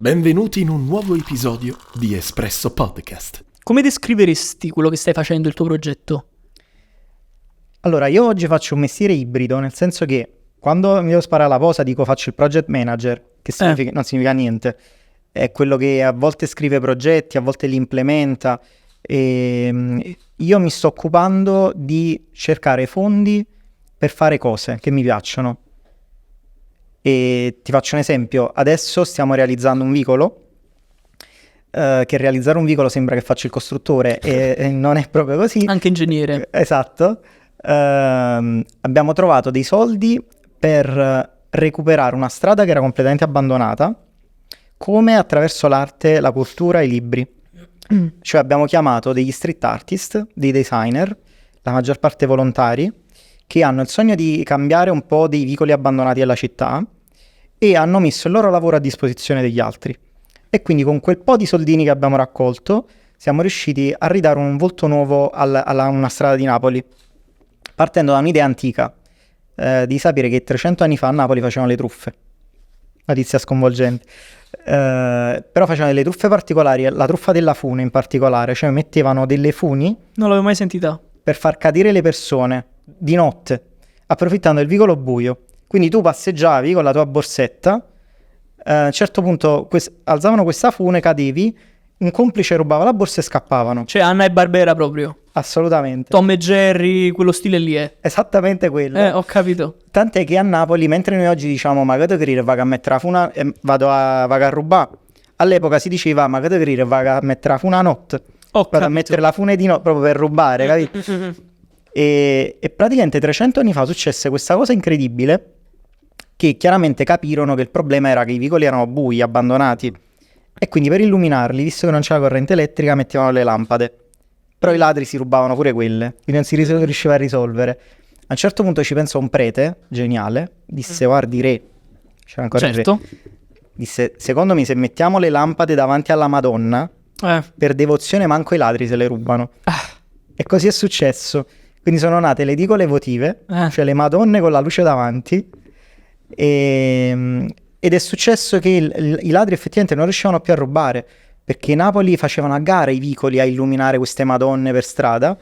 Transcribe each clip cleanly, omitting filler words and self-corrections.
Benvenuti in un nuovo episodio di Espresso Podcast. Come descriveresti quello che stai facendo, il tuo progetto? Allora, io oggi faccio un mestiere ibrido, nel senso che quando mi devo sparare la posa dico faccio il project manager, che non significa niente. È quello che a volte scrive progetti, a volte li implementa. E io mi sto occupando di cercare fondi per fare cose che mi piacciono. E ti faccio un esempio, adesso stiamo realizzando un vicolo, che realizzare un vicolo sembra che faccio il costruttore e non è proprio così. Anche ingegnere. Esatto. Abbiamo trovato dei soldi per recuperare una strada che era completamente abbandonata, come attraverso l'arte, la cultura e i libri. Cioè abbiamo chiamato degli street artist, dei designer, la maggior parte volontari, che hanno il sogno di cambiare un po' dei vicoli abbandonati alla città e hanno messo il loro lavoro a disposizione degli altri. E quindi con quel po' di soldini che abbiamo raccolto siamo riusciti a ridare un volto nuovo a una strada di Napoli, partendo da un'idea antica, di sapere che 300 anni fa a Napoli facevano le truffe. Notizia sconvolgente. Però facevano delle truffe particolari, la truffa della fune in particolare, cioè mettevano delle funi Non l'avevo mai sentita. per far cadere le persone di notte, approfittando del vicolo buio. Quindi tu passeggiavi con la tua borsetta, a un certo punto alzavano questa fune, cadevi, un complice rubava la borsa e scappavano. Cioè Anna e Barbera proprio. Assolutamente. Tom e Jerry, quello stile lì è. Esattamente quello. Ho capito. Tant'è che a Napoli, mentre noi oggi diciamo ma che te crire, vado a mettere la fune e vado a rubare, all'epoca si diceva ma che te crire, vado a mettere la fune a notte, vado a mettere la fune di notte proprio per rubare, capito? E praticamente 300 anni fa successe questa cosa incredibile, che chiaramente capirono che il problema era che i vicoli erano bui, abbandonati, e quindi per illuminarli, visto che non c'era corrente elettrica, mettevano le lampade. Però i ladri si rubavano pure quelle, quindi non si riusciva a risolvere. A un certo punto ci pensò un prete, geniale, disse guardi re, c'era ancora il Certo. re, disse secondo me se mettiamo le lampade davanti alla Madonna, per devozione manco i ladri se le rubano. E così è successo. Quindi sono nate le edicole votive, cioè le Madonne con la luce davanti, ed è successo che i ladri effettivamente non riuscivano più a rubare, perché Napoli facevano a gara i vicoli a illuminare queste Madonne per strada,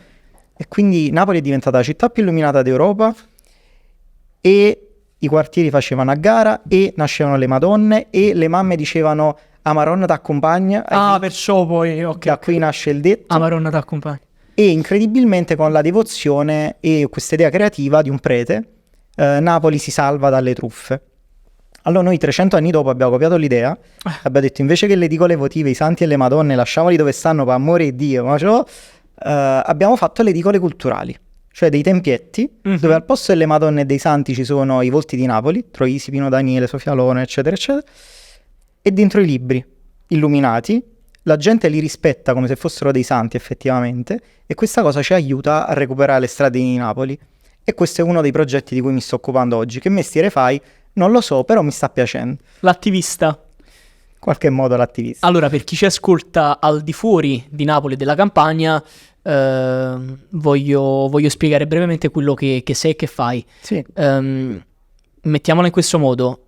e quindi Napoli è diventata la città più illuminata d'Europa, e i quartieri facevano a gara, e nascevano le Madonne, e le mamme dicevano a Maronna t'accompagna. Perciò poi, ok. Da qui nasce il detto. A Maronna t'accompagna. E incredibilmente con la devozione e questa idea creativa di un prete, Napoli si salva dalle truffe. Allora noi 300 anni dopo abbiamo copiato l'idea, abbiamo detto invece che le edicole votive, i santi e le madonne, lasciamoli dove stanno per amore di Dio, ma abbiamo fatto le edicole culturali, cioè dei tempietti, dove al posto delle madonne e dei santi ci sono i volti di Napoli, Troisi, Pino Daniele, Sofia Loren, eccetera, eccetera, e dentro i libri illuminati. La gente li rispetta come se fossero dei santi effettivamente, e questa cosa ci aiuta a recuperare le strade di Napoli. E questo è uno dei progetti di cui mi sto occupando oggi. Che mestiere fai? Non lo so, però mi sta piacendo. L'attivista. In qualche modo l'attivista. Allora, per chi ci ascolta al di fuori di Napoli e della Campania, voglio spiegare brevemente quello che sei e che fai. Sì. Mettiamola in questo modo.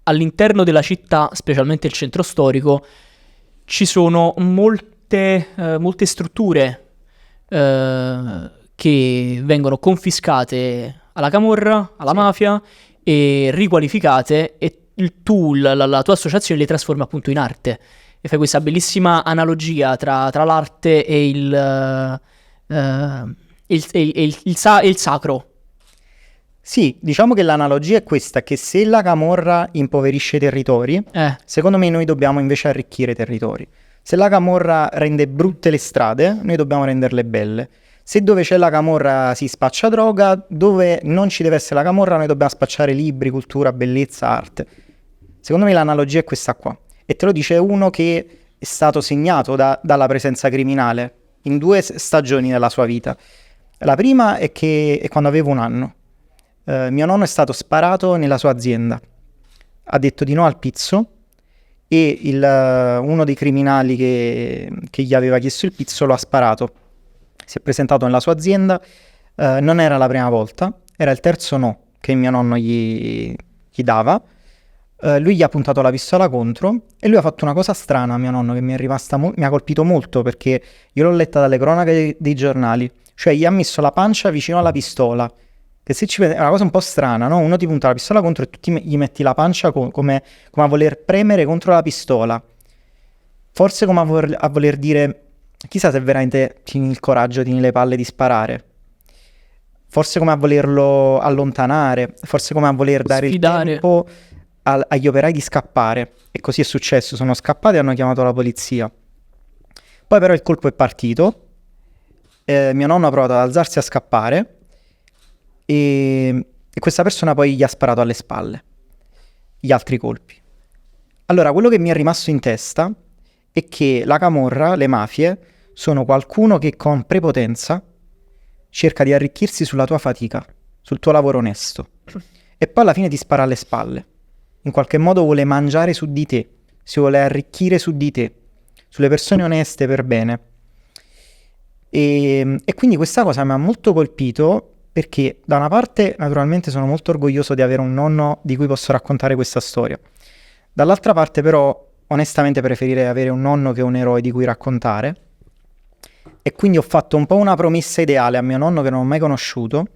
All'interno della città, specialmente il centro storico, ci sono molte strutture che vengono confiscate alla camorra, alla mafia, e riqualificate, e la tua associazione le trasforma appunto in arte, e fai questa bellissima analogia tra l'arte e il sacro. Sì, diciamo che l'analogia è questa, che se la camorra impoverisce i territori, secondo me noi dobbiamo invece arricchire i territori. Se la camorra rende brutte le strade, noi dobbiamo renderle belle. Se dove c'è la camorra si spaccia droga, dove non ci deve essere la camorra noi dobbiamo spacciare libri, cultura, bellezza, arte. Secondo me l'analogia è questa qua. E te lo dice uno che è stato segnato dalla presenza criminale in 2 stagioni della sua vita. La prima è che è quando avevo 1 anno. Mio nonno è stato sparato nella sua azienda. Ha detto di no al pizzo, e uno dei criminali che gli aveva chiesto il pizzo lo ha sparato. Si è presentato nella sua azienda, non era la prima volta, era il terzo no che mio nonno gli dava. lui gli ha puntato la pistola contro e lui ha fatto una cosa strana a mio nonno che mi ha colpito molto, perché io l'ho letta dalle cronache dei giornali. Cioè gli ha messo la pancia vicino alla pistola, che se ci vede è una cosa un po' strana, no? Uno ti punta la pistola contro e tu gli metti la pancia come a voler premere contro la pistola. Forse come a voler dire, chissà se veramente tieni il coraggio, tieni le palle di sparare. Forse come a volerlo allontanare, forse come a voler dare Sfidare. il tempo agli operai di scappare. E così è successo, sono scappati e hanno chiamato la polizia. Poi però il colpo è partito, mio nonno ha provato ad alzarsi a scappare e questa persona poi gli ha sparato alle spalle gli altri colpi. Allora, quello che mi è rimasto in testa è che la camorra, le mafie, sono qualcuno che con prepotenza cerca di arricchirsi sulla tua fatica, sul tuo lavoro onesto, e poi alla fine ti spara alle spalle. In qualche modo vuole mangiare su di te, si vuole arricchire su di te, sulle persone oneste per bene. E quindi questa cosa mi ha molto colpito, perché da una parte naturalmente sono molto orgoglioso di avere un nonno di cui posso raccontare questa storia. Dall'altra parte però onestamente preferirei avere un nonno che un eroe di cui raccontare, e quindi ho fatto un po' una promessa ideale a mio nonno che non ho mai conosciuto,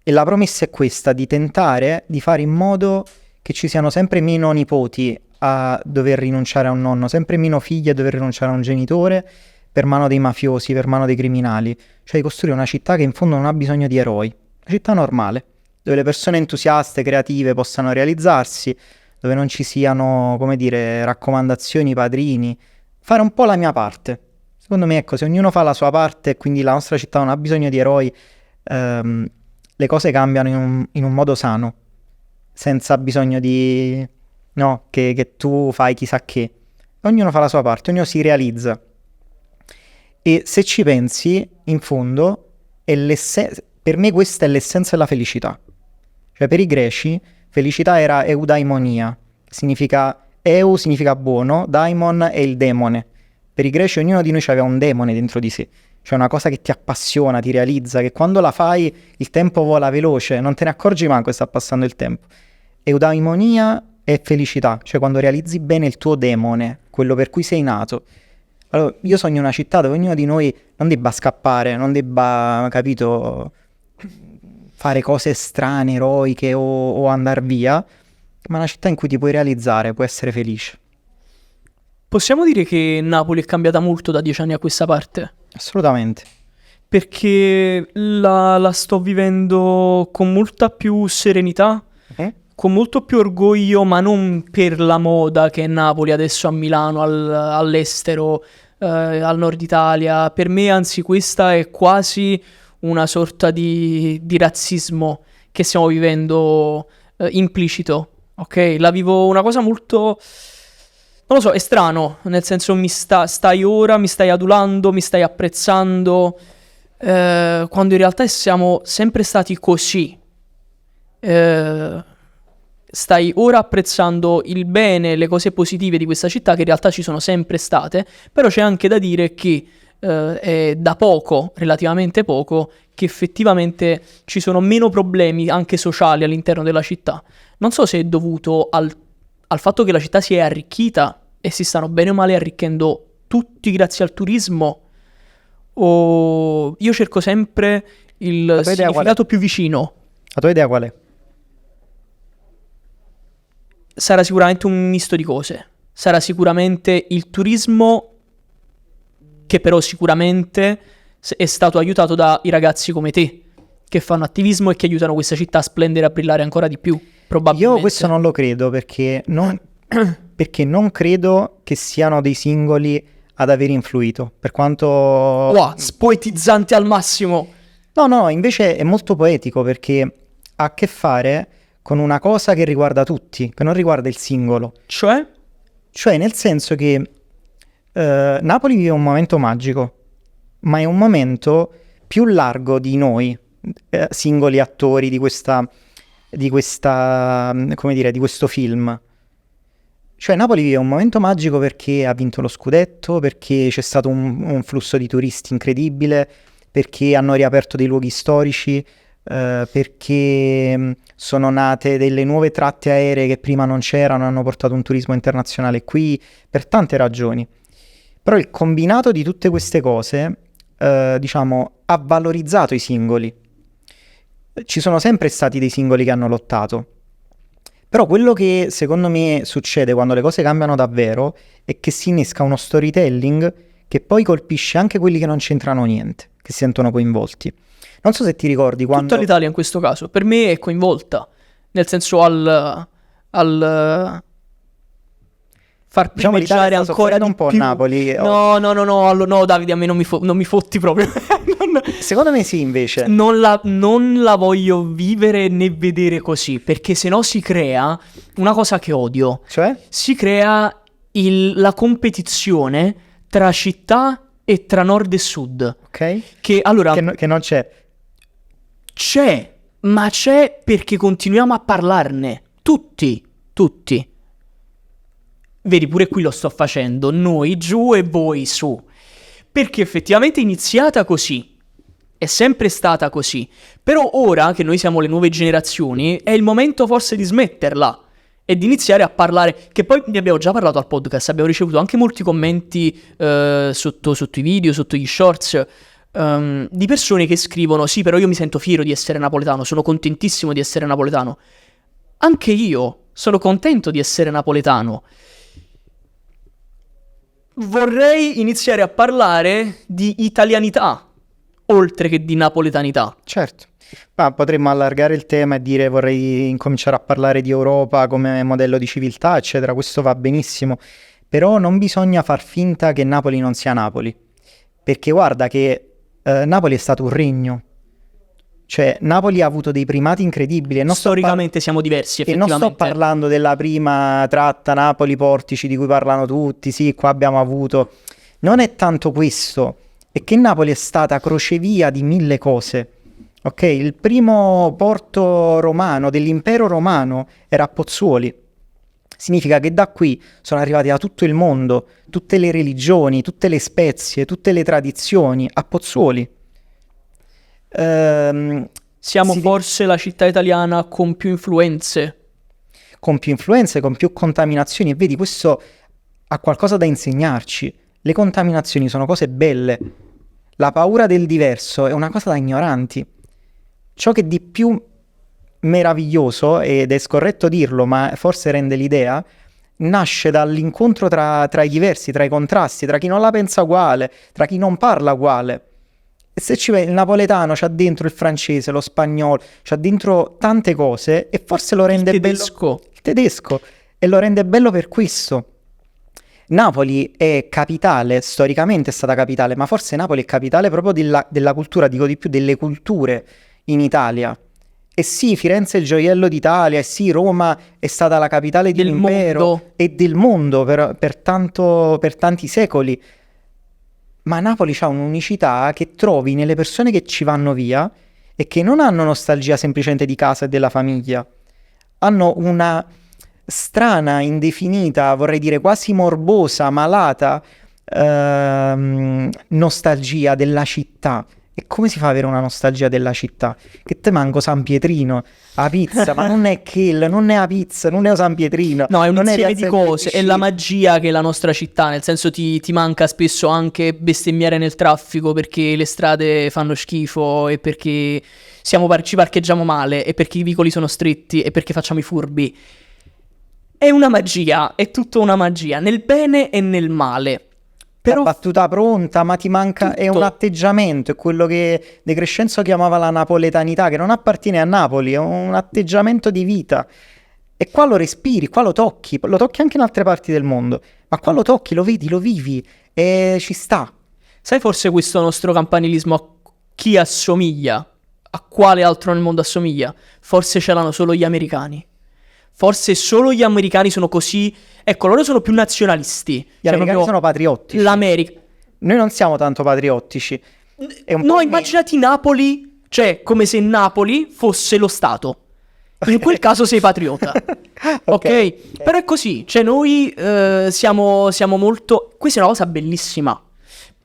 e la promessa è questa: di tentare di fare in modo che ci siano sempre meno nipoti a dover rinunciare a un nonno, sempre meno figli a dover rinunciare a un genitore per mano dei mafiosi, per mano dei criminali. Cioè di costruire una città che in fondo non ha bisogno di eroi, una città normale, dove le persone entusiaste, creative possano realizzarsi, dove non ci siano, come dire, raccomandazioni, padrini. Fare un po' la mia parte. Secondo me, ecco, se ognuno fa la sua parte e quindi la nostra città non ha bisogno di eroi, le cose cambiano in un modo sano, senza bisogno di, no, che tu fai chissà che. Ognuno fa la sua parte, ognuno si realizza. E se ci pensi, in fondo, per me questa è l'essenza della felicità. Cioè per i greci, felicità era eudaimonia, significa significa buono, daimon è il demone. Per i greci ognuno di noi aveva un demone dentro di sé, cioè una cosa che ti appassiona, ti realizza, che quando la fai il tempo vola veloce, non te ne accorgi manco che sta passando il tempo. Eudaimonia è felicità, cioè quando realizzi bene il tuo demone, quello per cui sei nato. Allora, io sogno una città dove ognuno di noi non debba scappare, non debba, capito, fare cose strane, eroiche o andar via, ma una città in cui ti puoi realizzare, puoi essere felice. Possiamo dire che Napoli è cambiata molto da 10 anni a questa parte? Assolutamente. Perché la sto vivendo con molta più serenità, con molto più orgoglio, ma non per la moda che è Napoli adesso a Milano, all'estero, al nord Italia. Per me, anzi, questa è quasi una sorta di razzismo che stiamo vivendo implicito, ok? La vivo una cosa molto... non lo so, è strano, nel senso mi stai adulando, mi stai apprezzando, quando in realtà siamo sempre stati così. Stai ora apprezzando il bene, le cose positive di questa città che in realtà ci sono sempre state, però c'è anche da dire che è da poco, relativamente poco, che effettivamente ci sono meno problemi anche sociali all'interno della città. Non so se è dovuto al fatto che la città si è arricchita e si stanno bene o male arricchendo tutti grazie al turismo, o io cerco sempre il significato più vicino. La tua idea qual è? Sarà sicuramente un misto di cose. Sarà sicuramente il turismo, che però sicuramente è stato aiutato dai ragazzi come te, che fanno attivismo e che aiutano questa città a splendere e a brillare ancora di più, probabilmente. Io questo non lo credo, perché non credo che siano dei singoli ad aver influito, per quanto... Wow, spoetizzante al massimo! No, invece è molto poetico, perché ha a che fare con una cosa che riguarda tutti, che non riguarda il singolo. Cioè? Cioè nel senso che Napoli vive un momento magico, ma è un momento più largo di noi, singoli attori di questa, come dire, di questo film. Cioè Napoli vive un momento magico perché ha vinto lo scudetto, perché c'è stato un flusso di turisti incredibile, perché hanno riaperto dei luoghi storici, perché sono nate delle nuove tratte aeree che prima non c'erano, hanno portato un turismo internazionale qui, per tante ragioni. Però il combinato di tutte queste cose, diciamo, ha valorizzato i singoli. Ci sono sempre stati dei singoli che hanno lottato. Però quello che secondo me succede quando le cose cambiano davvero è che si innesca uno storytelling che poi colpisce anche quelli che non c'entrano niente, che si sentono coinvolti. Non so se ti ricordi quando... Tutta l'Italia in questo caso, per me è coinvolta, nel senso al far diciamo primeggiare ancora di un po' più. Napoli. No, Davide, a me non mi fotti proprio. Secondo me sì, invece. Non la voglio vivere né vedere così, perché sennò si crea una cosa che odio. Cioè? Si crea la competizione tra città e tra nord e sud. Ok. Che allora... Che non c'è. C'è, ma c'è perché continuiamo a parlarne. Tutti. Vedi, pure qui lo sto facendo, noi giù e voi su. Perché effettivamente è iniziata così. È sempre stata così. Però ora che noi siamo le nuove generazioni, è il momento forse di smetterla. E di iniziare a parlare, che poi ne abbiamo già parlato al podcast, abbiamo ricevuto anche molti commenti sotto i video, sotto gli shorts, di persone che scrivono: sì, però io mi sento fiero di essere napoletano, sono contentissimo di essere napoletano. Anche io sono contento di essere napoletano. Vorrei iniziare a parlare di italianità oltre che di napoletanità. Certo, ma potremmo allargare il tema e dire vorrei incominciare a parlare di Europa come modello di civiltà, eccetera. Questo va benissimo, però non bisogna far finta che Napoli non sia Napoli, perché guarda che Napoli è stato un regno. Cioè, Napoli ha avuto dei primati incredibili. Storicamente siamo diversi, effettivamente. E non sto parlando della prima tratta Napoli-Portici di cui parlano tutti, sì, qua abbiamo avuto... Non è tanto questo, è che Napoli è stata crocevia di mille cose. Ok, il primo porto romano dell'impero romano era a Pozzuoli. Significa che da qui sono arrivati da tutto il mondo, tutte le religioni, tutte le spezie, tutte le tradizioni a Pozzuoli. Siamo forse la città italiana con più influenze, con più contaminazioni, e vedi, questo ha qualcosa da insegnarci. Le contaminazioni sono cose belle, la paura del diverso è una cosa da ignoranti. Ciò che di più meraviglioso, ed è scorretto dirlo ma forse rende l'idea, nasce dall'incontro tra i diversi, tra i contrasti, tra chi non la pensa uguale, tra chi non parla uguale. E se ci vedi, il napoletano c'ha dentro il francese, lo spagnolo, c'ha dentro tante cose e forse lo rende bello. Il tedesco. E lo rende bello per questo. Napoli è capitale, storicamente è stata capitale, ma forse Napoli è capitale proprio della cultura, dico di più, delle culture in Italia. E sì, Firenze è il gioiello d'Italia, e sì, Roma è stata la capitale di un impero e del mondo per tanti secoli. Ma Napoli ha un'unicità che trovi nelle persone che ci vanno via e che non hanno nostalgia semplicemente di casa e della famiglia. Hanno una strana, indefinita, vorrei dire quasi morbosa, malata nostalgia della città. E come si fa ad avere una nostalgia della città? Che te manco San Pietrino, la pizza, ma non è non è la pizza, non è San Pietrino. No, è un insieme di cose, è la magia che è la nostra città, nel senso ti manca spesso anche bestemmiare nel traffico perché le strade fanno schifo e perché ci parcheggiamo male e perché i vicoli sono stretti e perché facciamo i furbi. È una magia, è tutta una magia, nel bene e nel male. Però la battuta pronta, ma ti manca, è un atteggiamento, è quello che De Crescenzo chiamava la napoletanità, che non appartiene a Napoli, è un atteggiamento di vita. E qua lo respiri, qua lo tocchi anche in altre parti del mondo, ma qua lo tocchi, lo vedi, lo vivi e ci sta. Sai forse questo nostro campanilismo a chi assomiglia? A quale altro nel mondo assomiglia? Forse ce l'hanno solo gli americani. Forse solo gli americani sono così... Ecco, loro sono più nazionalisti. Gli americani sono patriottici. L'America. Noi non siamo tanto patriottici. No, immaginati Napoli, cioè come se Napoli fosse lo Stato. In quel caso sei patriota. Ok? Però è così. Cioè noi siamo molto... Questa è una cosa bellissima.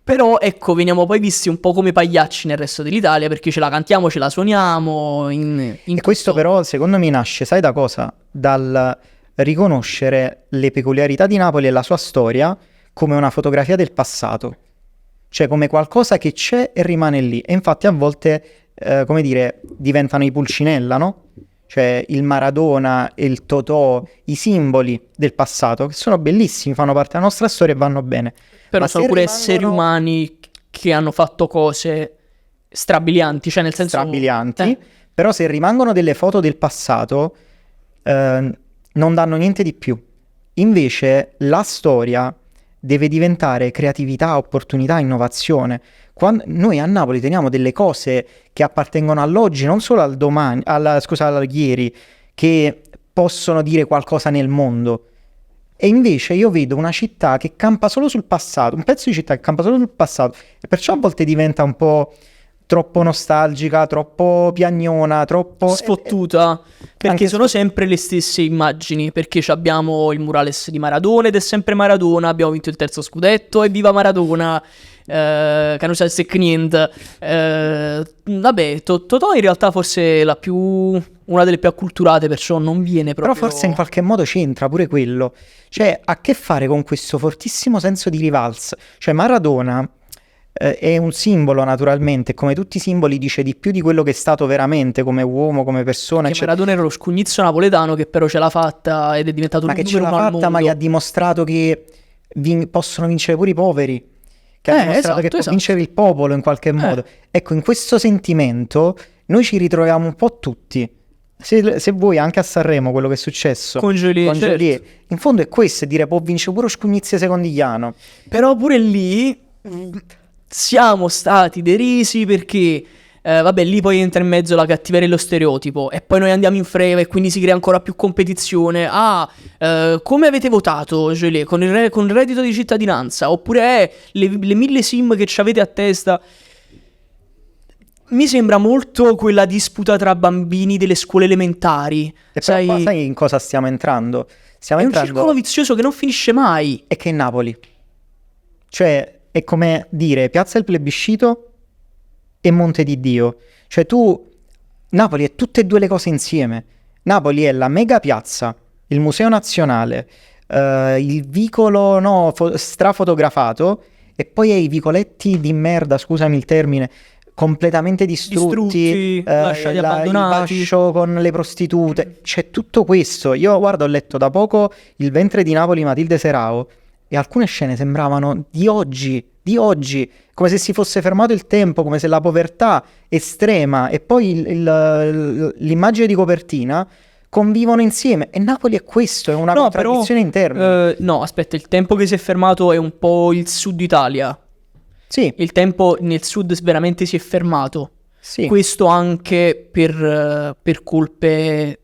Però ecco, veniamo poi visti un po' come pagliacci nel resto dell'Italia, perché ce la cantiamo, ce la suoniamo. E questo però secondo me nasce, sai da cosa? Dal riconoscere le peculiarità di Napoli e la sua storia come una fotografia del passato, cioè come qualcosa che c'è e rimane lì. E infatti a volte, come dire, diventano i Pulcinella, no? Cioè il Maradona e il Totò, i simboli del passato, che sono bellissimi, fanno parte della nostra storia e vanno bene. Però Ma sono se pure rimangono esseri umani che hanno fatto cose strabilianti, cioè nel senso... strabilianti, però se rimangono delle foto del passato, non danno niente di più. Invece la storia deve diventare creatività, opportunità, innovazione. Quando noi a Napoli teniamo delle cose che appartengono all'oggi, non solo al domani, al ieri, che possono dire qualcosa nel mondo. E invece io vedo una città che campa solo sul passato, un pezzo di città che campa solo sul passato, e perciò a volte diventa un po' troppo nostalgica, troppo piagnona, troppo... sfottuta, perché anche sono sempre le stesse immagini, perché abbiamo il murales di Maradona ed è sempre Maradona, abbiamo vinto il terzo scudetto e viva Maradona, che non c'è niente. Vabbè, Totò in realtà forse è una delle più acculturate, perciò non viene proprio... Però forse in qualche modo c'entra pure quello, cioè ha a che fare con questo fortissimo senso di rivalsa, cioè Maradona... è un simbolo naturalmente, come tutti i simboli dice di più di quello che è stato veramente come uomo, come persona. Che Maradona era lo scugnizzo napoletano che però ce l'ha fatta ed è diventato ma un che ce numero l'ha uno al fatta, ma mondo. che ha dimostrato che possono vincere pure i poveri, che ha dimostrato esatto, che può esatto. vincere il popolo in qualche modo. Ecco, in questo sentimento noi ci ritroviamo un po' tutti. Se vuoi anche a Sanremo quello che è successo Con Joliet, certo. in fondo è questo, è dire può vincere pure Scugnizia Secondigliano. Però pure lì siamo stati derisi perché vabbè, lì poi entra in mezzo la cattiveria e lo stereotipo e poi noi andiamo in freva e quindi si crea ancora più competizione. Come avete votato, Joliet? Con il reddito di cittadinanza? Oppure le 1000 sim che ci avete a testa? Mi sembra molto quella disputa tra bambini delle scuole elementari. E sai in cosa stiamo entrando? Stiamo È entrando... un circolo vizioso che non finisce mai. E che è Napoli. Cioè, è come dire Piazza del Plebiscito e Monte di Dio. Cioè Napoli è tutte e due le cose insieme. Napoli è la mega piazza, il Museo Nazionale, il vicolo strafotografato e poi è i vicoletti di merda, scusami il termine, completamente distrutti, lasciati abbandonati, il Vascio con le prostitute. C'è tutto questo. Io guarda, ho letto da poco Il ventre di Napoli, Matilde Serao, e alcune scene sembravano di oggi, come se si fosse fermato il tempo, come se la povertà estrema e poi l'immagine di copertina convivono insieme. E Napoli è questo, è una contraddizione interna. No, aspetta, il tempo che si è fermato è un po' il sud Italia. Sì. Il tempo nel sud veramente si è fermato. Sì. Questo anche per colpe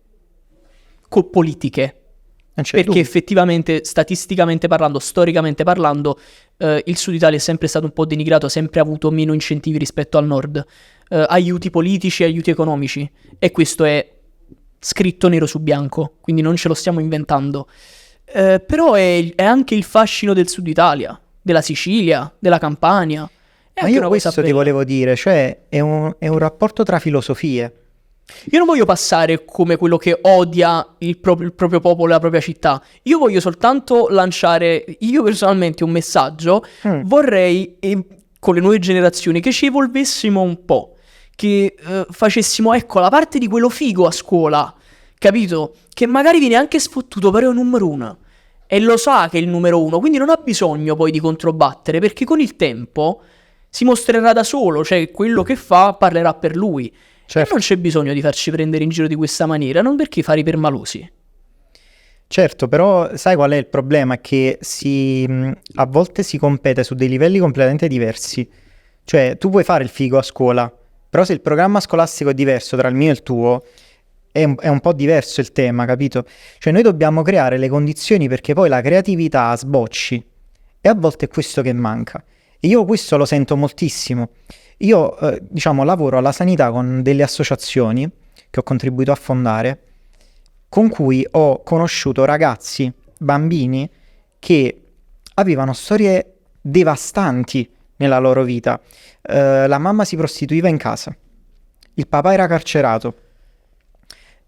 politiche. Perché effettivamente, statisticamente parlando, storicamente parlando, il sud Italia è sempre stato un po' denigrato, ha sempre avuto meno incentivi rispetto al nord. Aiuti politici, aiuti economici. E questo è scritto nero su bianco, quindi non ce lo stiamo inventando. Però è anche il fascino del sud Italia, della Sicilia, della Campania. Ma io questo ti volevo dire, cioè è un rapporto tra filosofie. Io non voglio passare come quello che odia il proprio popolo e la propria città. Io voglio soltanto lanciare, io personalmente, un messaggio. Vorrei, con le nuove generazioni, che ci evolvessimo un po'. Che facessimo, ecco, la parte di quello figo a scuola. Capito? Che magari viene anche sfottuto, però è un numero uno. E lo sa che è il numero uno, quindi non ha bisogno poi di controbattere, perché con il tempo si mostrerà da solo, cioè quello che fa parlerà per lui. Certo. E non c'è bisogno di farci prendere in giro di questa maniera, non perché fare i permalosi. Certo, però sai qual è il problema? Che a volte si compete su dei livelli completamente diversi. Cioè, tu puoi fare il figo a scuola, però se il programma scolastico è diverso tra il mio e il tuo, è un po' diverso il tema, capito? Cioè, noi dobbiamo creare le condizioni perché poi la creatività sbocci. E a volte è questo che manca. E io questo lo sento moltissimo. Io, lavoro alla sanità con delle associazioni che ho contribuito a fondare, con cui ho conosciuto ragazzi, bambini, che avevano storie devastanti nella loro vita. La mamma si prostituiva in casa, il papà era carcerato,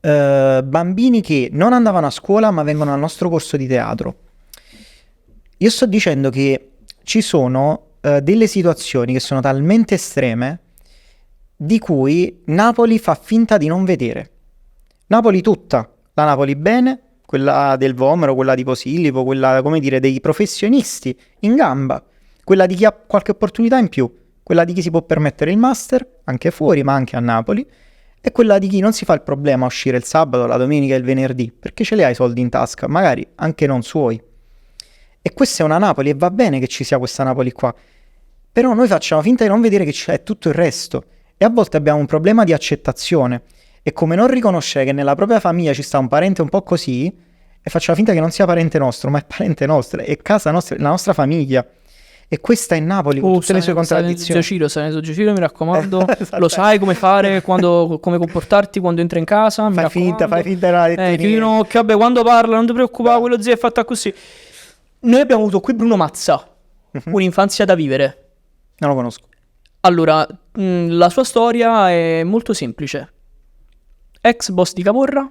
bambini che non andavano a scuola ma vengono al nostro corso di teatro. Io sto dicendo che ci sono delle situazioni che sono talmente estreme di cui Napoli fa finta di non vedere. Napoli tutta, la Napoli bene, quella del Vomero, quella di Posillipo, quella, come dire, dei professionisti in gamba, quella di chi ha qualche opportunità in più, quella di chi si può permettere il master, anche fuori ma anche a Napoli, e quella di chi non si fa il problema a uscire il sabato, la domenica e il venerdì, perché ce li ha i soldi in tasca, magari anche non suoi. E questa è una Napoli e va bene che ci sia questa Napoli qua, però noi facciamo finta di non vedere che c'è tutto il resto e a volte abbiamo un problema di accettazione e come non riconoscere che nella propria famiglia ci sta un parente un po' così e facciamo finta che non sia parente nostro, ma è parente nostro, è casa nostra, la nostra famiglia. E questa è Napoli con tutte le sue contraddizioni. Sai Giro, mi raccomando, lo sai come fare, come comportarti quando entra in casa. Fai finta della letterina. Chiudi un occhio, vabbè, quando parla non ti preoccupare, quello zio è fatta così. Noi abbiamo avuto qui Bruno Mazza, un'infanzia da vivere. Non lo conosco. Allora, la sua storia è molto semplice. Ex boss di Camorra,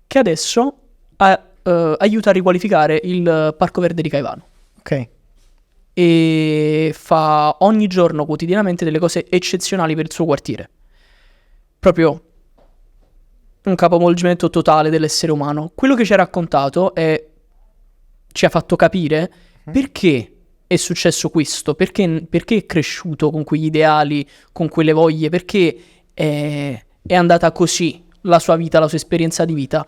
che adesso aiuta a riqualificare il Parco Verde di Caivano. Ok. E fa ogni giorno, quotidianamente, delle cose eccezionali per il suo quartiere. Proprio un capovolgimento totale dell'essere umano. Quello che ci ha raccontato ci ha fatto capire perché è successo questo, perché è cresciuto con quegli ideali, con quelle voglie, perché è andata così la sua vita, la sua esperienza di vita.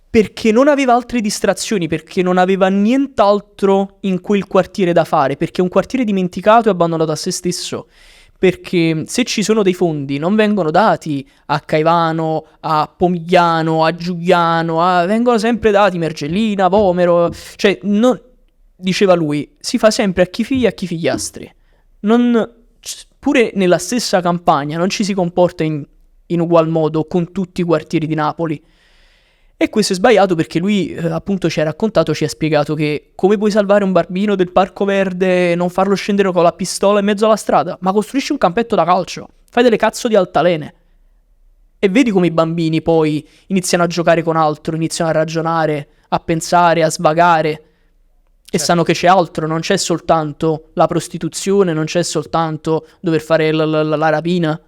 Perché non aveva altre distrazioni, perché non aveva nient'altro in quel quartiere da fare, perché è un quartiere dimenticato e abbandonato a se stesso. Perché se ci sono dei fondi non vengono dati a Caivano, a Pomigliano, a Giuliano, vengono sempre dati Mergellina, Vomero, cioè diceva lui, si fa sempre a chi figlia e a chi figliastri. Pure nella stessa campagna non ci si comporta in ugual modo con tutti i quartieri di Napoli. E questo è sbagliato perché lui appunto ci ha spiegato che come puoi salvare un bambino del Parco Verde e non farlo scendere con la pistola in mezzo alla strada? Ma costruisci un campetto da calcio, fai delle cazzo di altalene. E vedi come i bambini poi iniziano a giocare con altro, iniziano a ragionare, a pensare, a svagare. E sanno che c'è altro, non c'è soltanto la prostituzione, non c'è soltanto dover fare la rapina.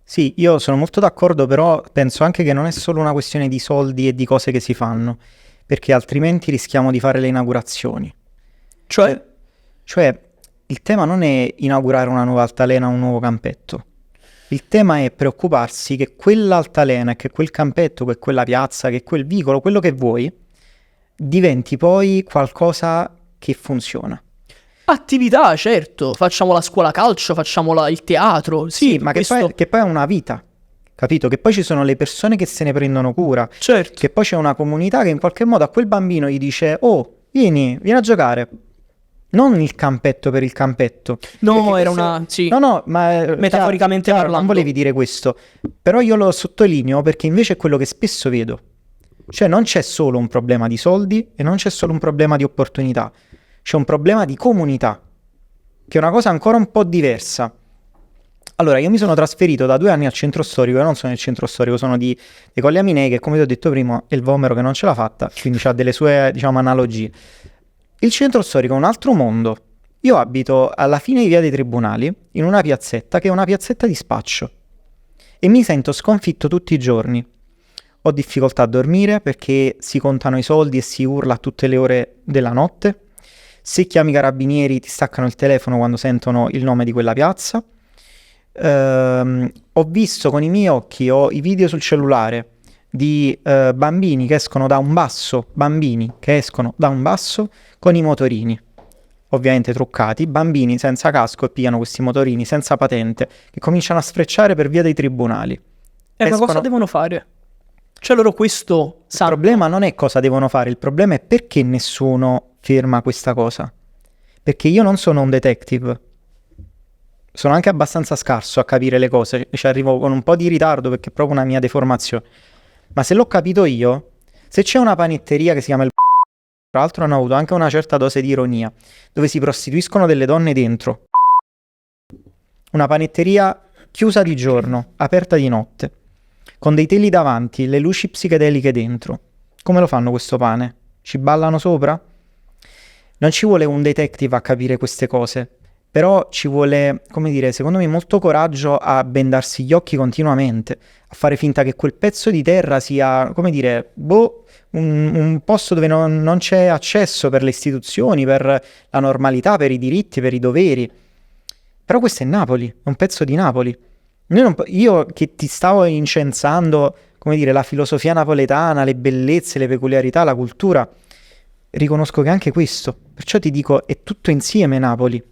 Sì, io sono molto d'accordo, però penso anche che non è solo una questione di soldi e di cose che si fanno, perché altrimenti rischiamo di fare le inaugurazioni. Cioè, il tema non è inaugurare una nuova altalena o un nuovo campetto. Il tema è preoccuparsi che quell'altalena, che quel campetto, che quella piazza, che quel vicolo, quello che vuoi, diventi poi qualcosa che funziona. Attività, certo, facciamo la scuola calcio, facciamo il teatro. Sì, ma questo... che poi è una vita, capito? Che poi ci sono le persone che se ne prendono cura. Certo. Che poi c'è una comunità che in qualche modo a quel bambino gli dice: oh, vieni a giocare. Non il campetto per il campetto. No, era una... Sì. No, ma... metaforicamente parlando. Non volevi dire questo. Però io lo sottolineo perché invece è quello che spesso vedo. Cioè non c'è solo un problema di soldi e non c'è solo un problema di opportunità. C'è un problema di comunità, che è una cosa ancora un po' diversa. Allora, io mi sono trasferito da 2 anni al centro storico, e non sono nel centro storico, sono di Colli Aminei, che come ti ho detto prima è il Vomero che non ce l'ha fatta, quindi ha delle sue, diciamo, analogie. Il centro storico è un altro mondo. Io abito alla fine di Via dei Tribunali, in una piazzetta che è una piazzetta di spaccio, e mi sento sconfitto tutti i giorni. Ho difficoltà a dormire perché si contano i soldi e si urla a tutte le ore della notte. Se chiami i carabinieri ti staccano il telefono quando sentono il nome di quella piazza. Ho visto con i miei occhi, ho i video sul cellulare di bambini che escono da un basso, con i motorini, ovviamente truccati, bambini senza casco e pigliano questi motorini senza patente, che cominciano a sfrecciare per via dei tribunali. Ma cosa devono fare? Cioè loro questo sanno. Il problema non è cosa devono fare, il problema è perché nessuno ferma questa cosa. Perché io non sono un detective, sono anche abbastanza scarso a capire le cose, ci arrivo con un po' di ritardo perché è proprio una mia deformazione. Ma se l'ho capito io, se c'è una panetteria che si chiama il tra l'altro hanno avuto anche una certa dose di ironia, dove si prostituiscono delle donne dentro. Una panetteria chiusa di giorno, aperta di notte, con dei teli davanti, le luci psichedeliche dentro. Come lo fanno questo pane? Ci ballano sopra? Non ci vuole un detective a capire queste cose, però ci vuole, come dire, secondo me molto coraggio a bendarsi gli occhi continuamente, a fare finta che quel pezzo di terra sia, come dire, un posto dove non c'è accesso per le istituzioni, per la normalità, per i diritti, per i doveri. Però questo è Napoli, è un pezzo di Napoli. Io che ti stavo incensando, come dire, la filosofia napoletana, le bellezze, le peculiarità, la cultura, riconosco che anche questo. Perciò ti dico, è tutto insieme Napoli.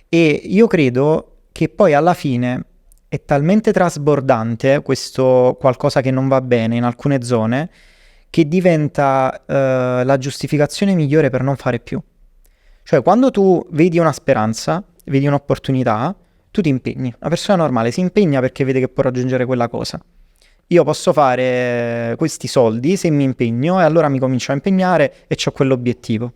E io credo che poi alla fine è talmente trasbordante questo qualcosa che non va bene in alcune zone, che diventa la giustificazione migliore per non fare più. Cioè, quando tu vedi una speranza, vedi un'opportunità, tu ti impegni. Una persona normale si impegna perché vede che può raggiungere quella cosa. Io posso fare questi soldi se mi impegno e allora mi comincio a impegnare e c'ho quell'obiettivo.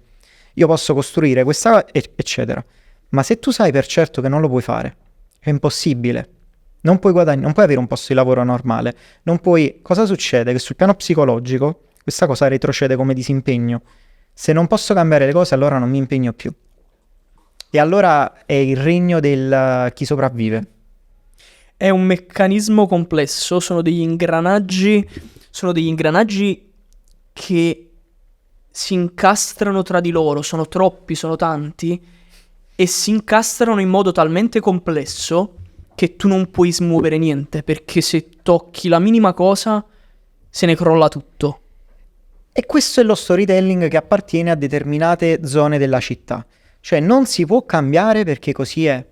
Io posso costruire questa, eccetera. Ma se tu sai per certo che non lo puoi fare, è impossibile. Non puoi non puoi avere un posto di lavoro normale. Non puoi... Cosa succede? Che sul piano psicologico questa cosa retrocede come disimpegno. Se non posso cambiare le cose, allora non mi impegno più. E allora è il regno del chi sopravvive. È un meccanismo complesso, sono degli ingranaggi che si incastrano tra di loro, sono troppi, sono tanti, e si incastrano in modo talmente complesso che tu non puoi smuovere niente, perché se tocchi la minima cosa se ne crolla tutto. E questo è lo storytelling che appartiene a determinate zone della città. Cioè non si può cambiare perché così è.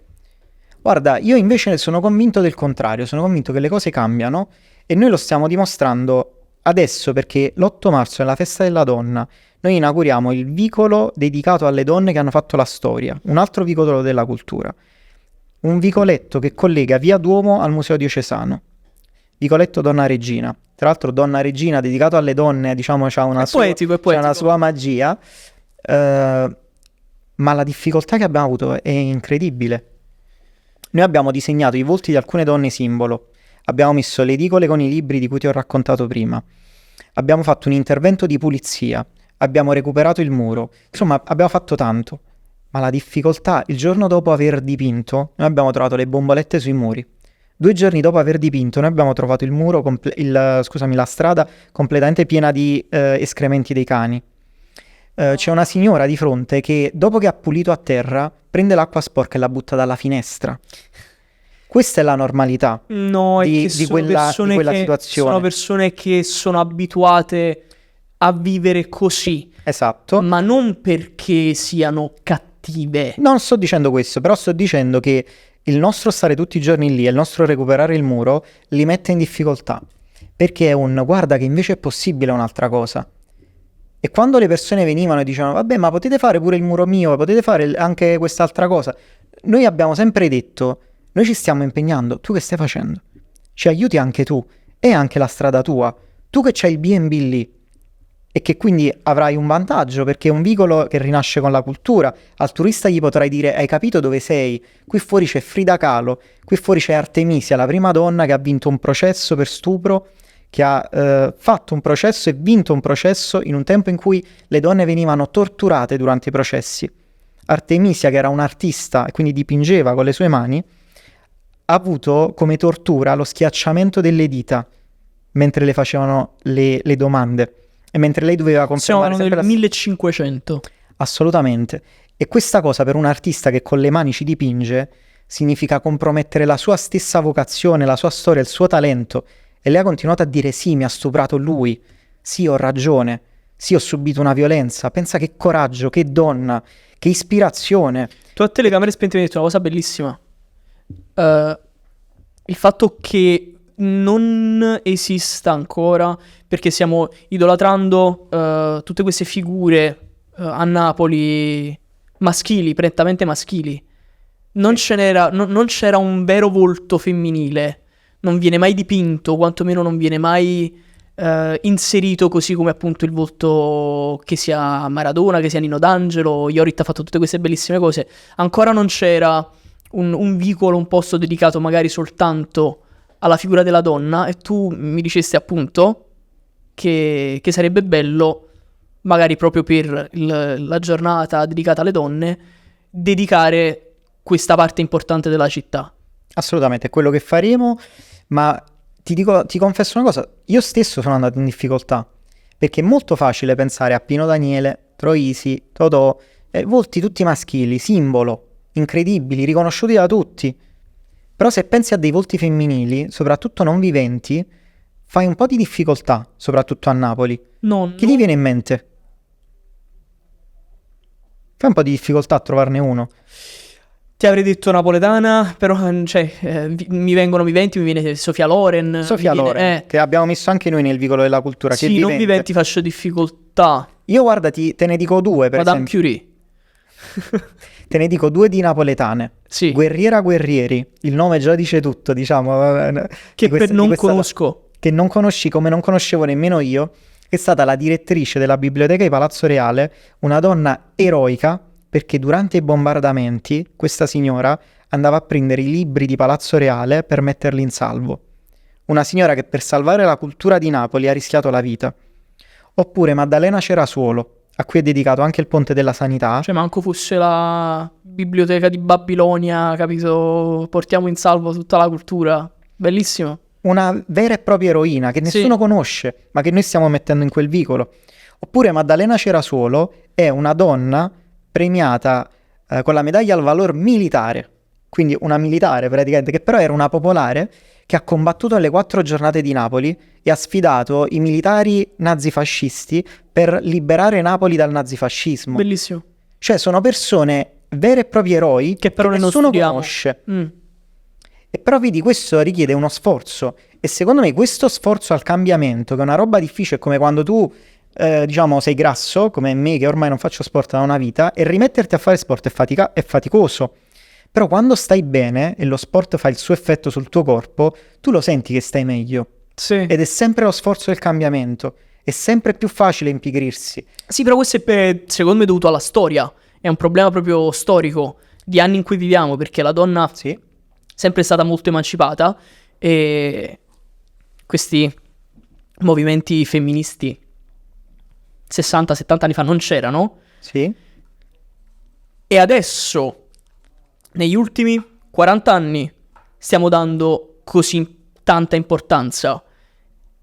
Guarda, io invece sono convinto del contrario, sono convinto che le cose cambiano e noi lo stiamo dimostrando adesso perché l'8 marzo è la festa della donna. Noi inauguriamo il vicolo dedicato alle donne che hanno fatto la storia, un altro vicolo della cultura. Un vicoletto che collega Via Duomo al Museo Diocesano. Vicoletto Donna Regina. Tra l'altro Donna Regina dedicato alle donne, diciamo, c'ha una sua magia. Ma la difficoltà che abbiamo avuto è incredibile. Noi abbiamo disegnato i volti di alcune donne simbolo, abbiamo messo le edicole con i libri di cui ti ho raccontato prima, abbiamo fatto un intervento di pulizia, abbiamo recuperato il muro, insomma abbiamo fatto tanto. Ma la difficoltà, il giorno dopo aver dipinto, noi abbiamo trovato le bombolette sui muri. 2 giorni dopo aver dipinto, noi abbiamo trovato il muro, la strada completamente piena di escrementi dei cani. C'è una signora di fronte che dopo che ha pulito a terra prende l'acqua sporca e la butta dalla finestra. Questa è la normalità di quella situazione. Sono persone che sono abituate a vivere così. Esatto. Ma non perché siano cattive. Non sto dicendo questo, però sto dicendo che il nostro stare tutti i giorni lì e il nostro recuperare il muro li mette in difficoltà. Perché è guarda che invece è possibile un'altra cosa. E quando le persone venivano e dicevano vabbè ma potete fare pure il muro mio, potete fare anche quest'altra cosa, noi abbiamo sempre detto noi ci stiamo impegnando, tu che stai facendo? Ci aiuti anche tu, è anche la strada tua, tu che c'hai il B&B lì e che quindi avrai un vantaggio perché è un vicolo che rinasce con la cultura, al turista gli potrai dire hai capito dove sei, qui fuori c'è Frida Kahlo, qui fuori c'è Artemisia, la prima donna che ha vinto un processo per stupro, che ha fatto un processo e vinto un processo in un tempo in cui le donne venivano torturate durante i processi. Artemisia, che era un'artista e quindi dipingeva con le sue mani, ha avuto come tortura lo schiacciamento delle dita mentre le facevano le domande e mentre lei doveva confermare sempre nel 1500. Assolutamente. E questa cosa per un artista che con le mani ci dipinge significa compromettere la sua stessa vocazione, la sua storia, il suo talento. E lei ha continuato a dire sì, mi ha stuprato lui, sì, ho ragione, sì, ho subito una violenza. Pensa che coraggio, che donna, che ispirazione. Tu a telecamere spente mi hai detto una cosa bellissima. Il fatto che non esista ancora, perché stiamo idolatrando tutte queste figure a Napoli maschili, prettamente maschili. Non c'era un vero volto femminile. Non viene mai dipinto, quantomeno non viene mai inserito così come appunto il volto, che sia Maradona, che sia Nino D'Angelo. Iorit ha fatto tutte queste bellissime cose. Ancora non c'era un vicolo, un posto dedicato magari soltanto alla figura della donna, e tu mi dicesti appunto che sarebbe bello, magari proprio per la giornata dedicata alle donne, dedicare questa parte importante della città. Assolutamente, è quello che faremo, ma ti confesso una cosa, io stesso sono andato in difficoltà, perché è molto facile pensare a Pino Daniele, Troisi, Totò, volti tutti maschili, simbolo, incredibili, riconosciuti da tutti. Però se pensi a dei volti femminili, soprattutto non viventi, fai un po' di difficoltà, soprattutto a Napoli. Chi ti viene in mente? Fai un po' di difficoltà a trovarne uno. Ti avrei detto napoletana, però mi vengono viventi, mi viene Sofia Loren. Sofia Loren, che abbiamo messo anche noi nel vicolo della cultura. Sì, non viventi faccio difficoltà. Io guarda, te ne dico due, per Madame esempio. Curie. Te ne dico due di napoletane. Sì. Guerriera Guerrieri, il nome già dice tutto, diciamo. Che conosco. Che non conosci, come non conoscevo nemmeno io, che è stata la direttrice della biblioteca di Palazzo Reale, una donna eroica, perché durante i bombardamenti questa signora andava a prendere i libri di Palazzo Reale per metterli in salvo. Una signora che per salvare la cultura di Napoli ha rischiato la vita. Oppure Maddalena Cerasuolo, a cui è dedicato anche il Ponte della Sanità. Cioè, manco fosse la biblioteca di Babilonia, capito? Portiamo in salvo tutta la cultura. Bellissimo. Una vera e propria eroina che nessuno conosce, ma che noi stiamo mettendo in quel vicolo. Oppure Maddalena Cerasuolo è una donna premiata con la medaglia al valor militare, quindi una militare praticamente, che però era una popolare che ha combattuto alle 4 giornate di Napoli e ha sfidato i militari nazifascisti per liberare Napoli dal nazifascismo. Bellissimo. Cioè sono persone vere e proprie eroi che però nessuno conosce. E però vedi, questo richiede uno sforzo, e secondo me questo sforzo al cambiamento, che è una roba difficile, come quando tu diciamo sei grasso come me, che ormai non faccio sport da una vita, e rimetterti a fare sport è faticoso. Però quando stai bene e lo sport fa il suo effetto sul tuo corpo, tu lo senti che stai meglio. Sì. Ed è sempre lo sforzo del cambiamento, è sempre più facile impigrirsi. Sì, però questo è secondo me dovuto alla storia, è un problema proprio storico di anni in cui viviamo, perché la donna è sempre stata molto emancipata, e questi movimenti femministi 60-70 anni fa non c'erano. Sì. E adesso, negli ultimi 40 anni, stiamo dando così tanta importanza.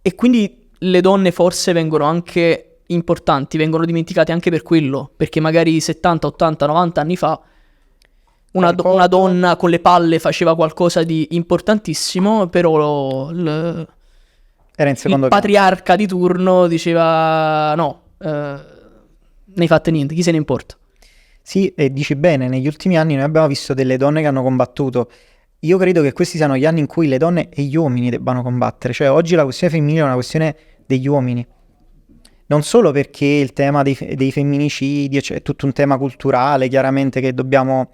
E quindi le donne forse vengono anche importanti, vengono dimenticate anche per quello. Perché magari 70, 80, 90 anni fa una donna con le palle faceva qualcosa di importantissimo, però era in secondo il patriarca di turno diceva no, ne hai fatte niente, chi se ne importa. Sì, e dici bene, negli ultimi anni noi abbiamo visto delle donne che hanno combattuto. Io credo che questi siano gli anni in cui le donne e gli uomini debbano combattere. Cioè oggi la questione femminile è una questione degli uomini. Non solo perché il tema dei femminicidi è tutto un tema culturale, chiaramente, che dobbiamo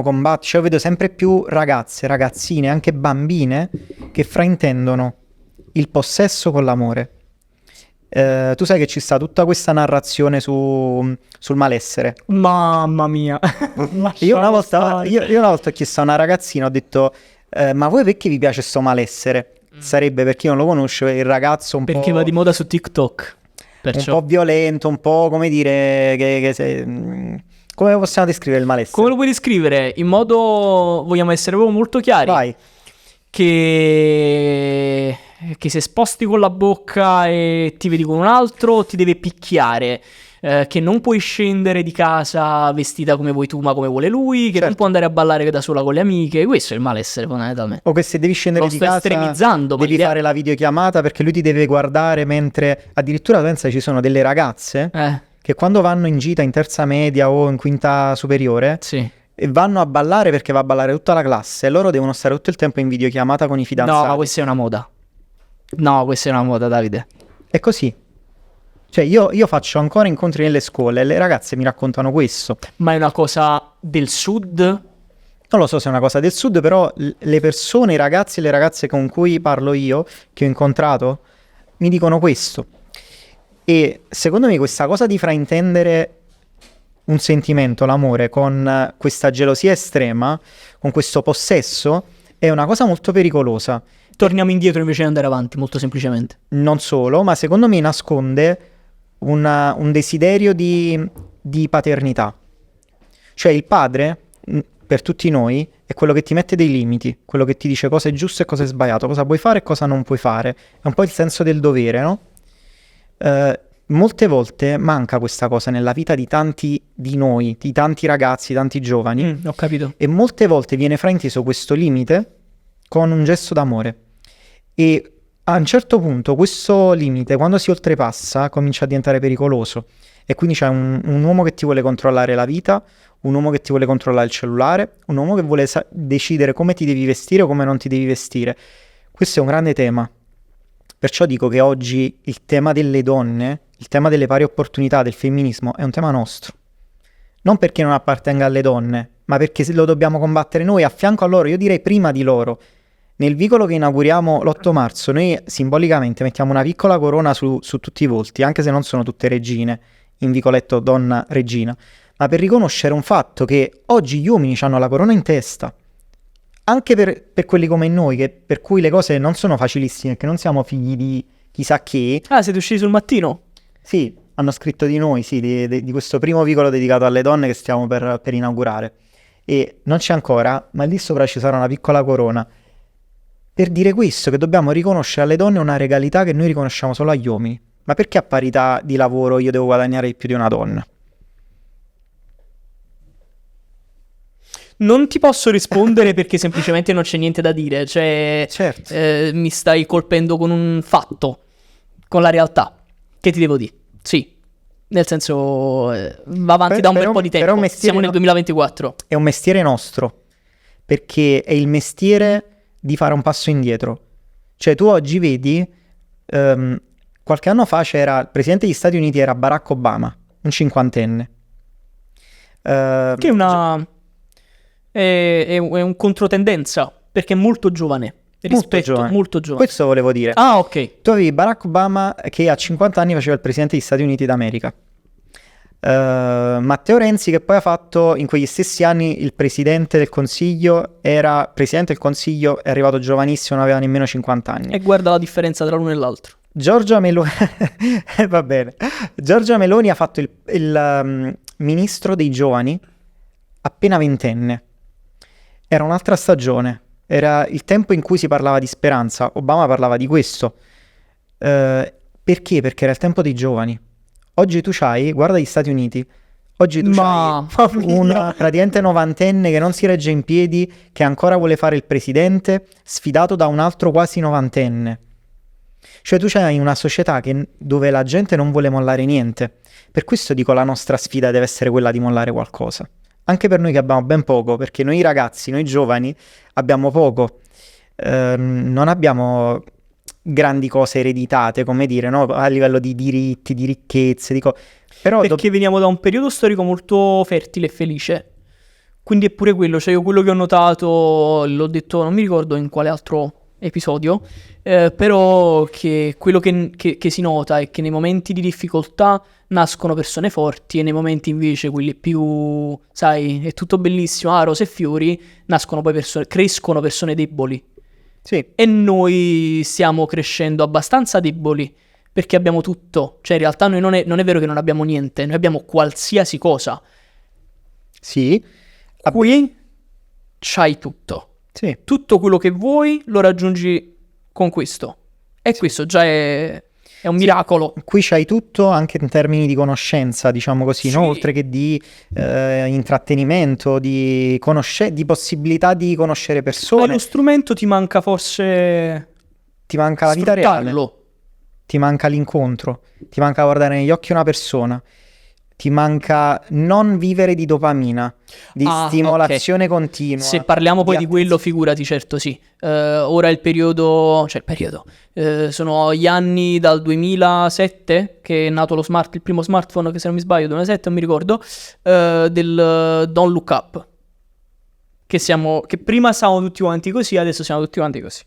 combattere. Cioè io vedo sempre più ragazze, ragazzine, anche bambine, che fraintendono il possesso con l'amore. Tu sai che ci sta tutta questa narrazione sul malessere. Mamma mia. Io una volta ho chiesto a una ragazzina, ho detto ma voi perché vi piace sto malessere? Sarebbe, per chi non lo conosce, il ragazzo un po'... Perché va di moda su TikTok. Perciò. Un po' violento, un po', come dire, come possiamo descrivere il malessere? Come lo puoi descrivere? In modo, vogliamo essere proprio molto chiari. Vai. Che se sposti con la bocca e ti vedi con un altro, ti deve picchiare. Che non puoi scendere di casa vestita come vuoi tu ma come vuole lui, che non può andare a ballare da sola con le amiche. Questo è il malessere fondamentalmente. O che se devi scendere di casa devi fare la videochiamata perché lui ti deve guardare, mentre addirittura pensa che ci sono delle ragazze che quando vanno in gita in terza media o in quinta superiore e vanno a ballare, perché va a ballare tutta la classe, e loro devono stare tutto il tempo in videochiamata con i fidanzati. No, ma questa è una moda. No, questa è una moda, Davide. È così. Cioè io faccio ancora incontri nelle scuole e le ragazze mi raccontano questo. Ma è una cosa del sud? Non lo so se è una cosa del sud, però le persone, i ragazzi e le ragazze con cui parlo io, che ho incontrato, mi dicono questo. E secondo me questa cosa di fraintendere un sentimento, l'amore, con questa gelosia estrema, con questo possesso, è una cosa molto pericolosa. Torniamo indietro invece di andare avanti, molto semplicemente. Non solo, ma secondo me nasconde un desiderio di paternità. Cioè il padre, per tutti noi, è quello che ti mette dei limiti, quello che ti dice cosa è giusto e cosa è sbagliato, cosa puoi fare e cosa non puoi fare. È un po' il senso del dovere, no? Molte volte manca questa cosa nella vita di tanti di noi, di tanti ragazzi, tanti giovani. Ho capito. E molte volte viene frainteso questo limite con un gesto d'amore. E a un certo punto questo limite, quando si oltrepassa, comincia a diventare pericoloso. E quindi c'è un uomo che ti vuole controllare la vita, un uomo che ti vuole controllare il cellulare, un uomo che vuole decidere come ti devi vestire o come non ti devi vestire. Questo è un grande tema. Perciò dico che oggi il tema delle donne, il tema delle pari opportunità, del femminismo, è un tema nostro. Non perché non appartenga alle donne, ma perché lo dobbiamo combattere noi a fianco a loro, io direi prima di loro. Nel vicolo che inauguriamo l'8 marzo, noi simbolicamente mettiamo una piccola corona su tutti i volti, anche se non sono tutte regine, in vicoletto donna regina, ma per riconoscere un fatto che oggi gli uomini hanno la corona in testa. Anche per quelli come noi, per cui le cose non sono facilissime, che non siamo figli di chissà chi. Ah, siete usciti sul mattino? Sì, hanno scritto di noi, sì, di questo primo vicolo dedicato alle donne che stiamo per inaugurare. E non c'è ancora, ma lì sopra ci sarà una piccola corona. Per dire questo, che dobbiamo riconoscere alle donne una regalità che noi riconosciamo solo agli uomini. Ma perché a parità di lavoro io devo guadagnare di più di una donna? Non ti posso rispondere perché semplicemente non c'è niente da dire, cioè Certo. Mi stai colpendo con un fatto, con la realtà. Che ti devo dire? Sì, nel senso va avanti da un bel po' di tempo, siamo nel 2024. È un mestiere nostro, perché è il mestiere di fare un passo indietro. Cioè tu oggi vedi, qualche anno fa c'era, il presidente degli Stati Uniti era Barack Obama, un cinquantenne. Che è una... È un controtendenza, perché è molto giovane. Molto giovane. Questo volevo dire. Ah, ok. Tu avevi Barack Obama che a 50 anni faceva il presidente degli Stati Uniti d'America. Matteo Renzi che poi ha fatto in quegli stessi anni il presidente del Consiglio, era presidente del Consiglio, è arrivato giovanissimo, non aveva nemmeno 50 anni. E guarda la differenza tra l'uno e l'altro. Giorgia Meloni va bene. Giorgia Meloni ha fatto il ministro dei giovani appena ventenne. Era un'altra stagione, era il tempo in cui si parlava di speranza. Obama parlava di questo. Perché? Perché era il tempo dei giovani. Oggi tu c'hai, guarda gli Stati Uniti, oggi tu c'hai una praticamente novantenne che non si regge in piedi, che ancora vuole fare il presidente, sfidato da un altro quasi novantenne. Cioè tu c'hai una società dove la gente non vuole mollare niente. Per questo dico la nostra sfida deve essere quella di mollare qualcosa. Anche per noi che abbiamo ben poco, perché noi ragazzi, noi giovani, abbiamo poco. Non abbiamo grandi cose ereditate, come dire, no? A livello di diritti, di ricchezze, dico. Però perché veniamo da un periodo storico molto fertile e felice. Quindi è pure quello, cioè io quello che ho notato, l'ho detto, non mi ricordo in quale altro episodio, però che quello che si nota è che nei momenti di difficoltà nascono persone forti e nei momenti invece quelli più, sai, è tutto bellissimo, rose e fiori, nascono poi crescono persone deboli. Sì. E noi stiamo crescendo abbastanza deboli perché abbiamo tutto, cioè in realtà noi non è vero che non abbiamo niente, noi abbiamo qualsiasi cosa. Sì. Qui c'hai tutto. Sì. Tutto quello che vuoi lo raggiungi con questo. E questo già è un miracolo. Qui c'hai tutto anche in termini di conoscenza, diciamo così, Sì. no? Oltre che di intrattenimento, di possibilità di conoscere persone. Ma lo strumento ti manca forse... Ti manca la vita reale. Ti manca l'incontro. Ti manca guardare negli occhi una persona. Ti manca non vivere di dopamina, di stimolazione continua. Se parliamo poi di quello, figurati, certo sì. Ora il periodo, sono gli anni dal 2007 che è nato il primo smartphone, che se non mi sbaglio 2007, non mi ricordo, del Don't Look Up. che prima stavamo tutti quanti così, adesso siamo tutti quanti così.